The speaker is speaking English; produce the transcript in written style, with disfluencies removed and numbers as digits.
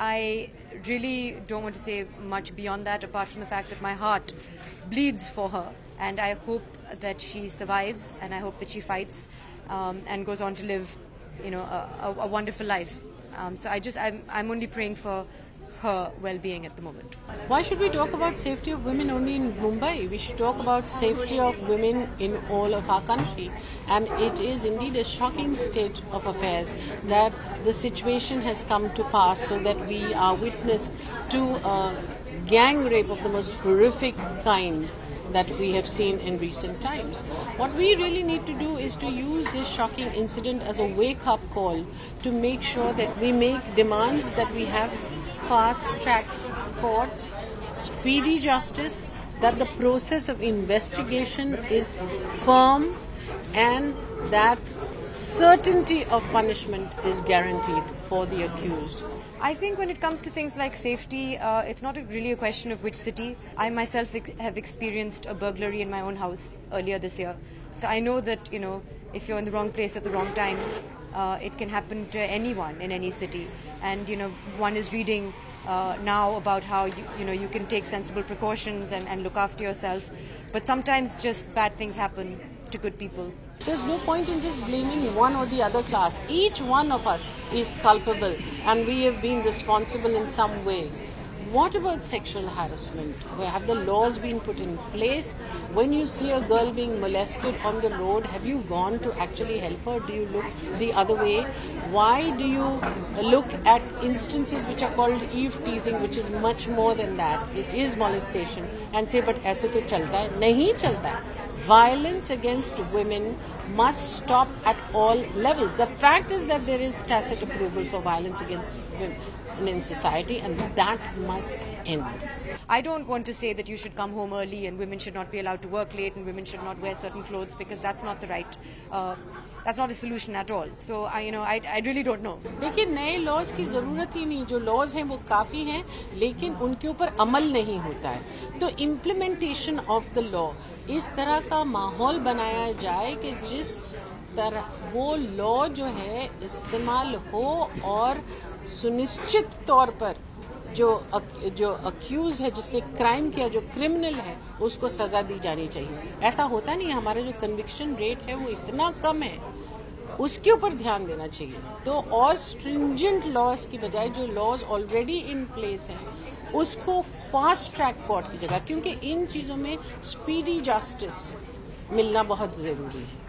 I really don't want to say much beyond that, apart from the fact that my heart bleeds for her, and I hope that she survives, and I hope that she fights and goes on to live, a wonderful life. I'm only praying for her well-being at the moment. Why should we talk about safety of women only in Mumbai? We should talk about safety of women in all of our country. And it is indeed a shocking state of affairs that the situation has come to pass, so that we are witness to a gang rape of the most horrific kind that we have seen in recent times. What we really need to do is to use this shocking incident as a wake-up call to make sure that we make demands that we have fast-track courts, speedy justice, that the process of investigation is firm, and that certainty of punishment is guaranteed for the accused. I think when it comes to things like safety, it's not really a question of which city. I myself have experienced a burglary in my own house earlier this year. So I know that, if you're in the wrong place at the wrong time, it can happen to anyone in any city. And, one is reading now about how, you can take sensible precautions and look after yourself. But sometimes just bad things happen to good people. There's no point in just blaming one or the other class. Each one of us is culpable, and we have been responsible in some way. What about sexual harassment? Where have the laws been put in place? When you see a girl being molested on the road, have you gone to actually help her? Do you look the other way? Why do you look at instances which are called eve teasing, which is much more than that? It is molestation, and say, but aise to chalta hai? Nahi chalta hai. Violence against women must stop at all levels. The fact is that there is tacit approval for violence against women in society, and that must end. I don't want to say that you should come home early and women should not be allowed to work late and women should not wear certain clothes, because that's not the right, that's not a solution at all. So I really don't know. देखिए, नए laws की ज़रूरत ही नहीं. जो laws हैं वो काफ़ी हैं, लेकिन उनके ऊपर अमल नहीं होता है. तो इम्प्लीमेंटेशन ऑफ द लॉ, इस तरह का माहौल बनाया जाए कि जिस तरह वो लॉ जो है इस्तेमाल हो, और सुनिश्चित तौर पर जो अक्यूज है, जिसने क्राइम किया, जो क्रिमिनल है, उसको सजा दी जानी चाहिए. ऐसा होता नहीं. हमारा जो कन्विक्शन रेट है वो इतना कम है, उसके ऊपर ध्यान देना चाहिए. तो और स्ट्रिंजेंट लॉज की बजाय जो लॉज ऑलरेडी इन प्लेस हैं, उसको फास्ट ट्रैक कोर्ट की जगह, क्योंकि इन चीज़ों में स्पीडी जस्टिस मिलना बहुत ज़रूरी है.